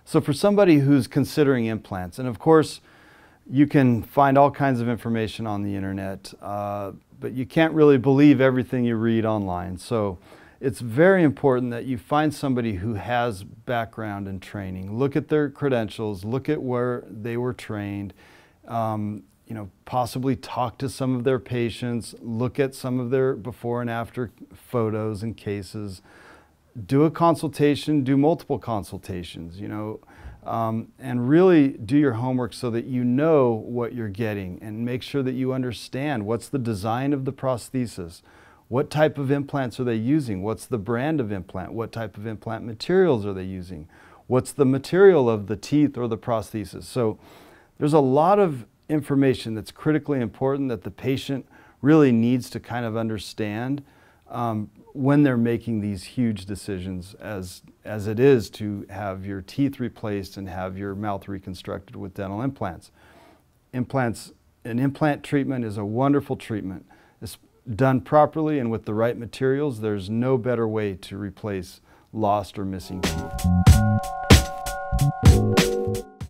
So for somebody who's considering implants, and of course you can find all kinds of information on the internet, but you can't really believe everything you read online. So it's very important that you find somebody who has background and training. Look at their credentials, look at where they were trained, you know, possibly talk to some of their patients, look at some of their before and after photos and cases, do a consultation, do multiple consultations, you know, and really do your homework so that you know what you're getting, and make sure that you understand what's the design of the prosthesis, what type of implants are they using, what's the brand of implant, what type of implant materials are they using, what's the material of the teeth or the prosthesis. So there's a lot of information that's critically important that the patient really needs to kind of understand when they're making these huge decisions, as it is to have your teeth replaced and have your mouth reconstructed with dental implants. An implant treatment is a wonderful treatment. It's done properly and with the right materials. There's no better way to replace lost or missing teeth.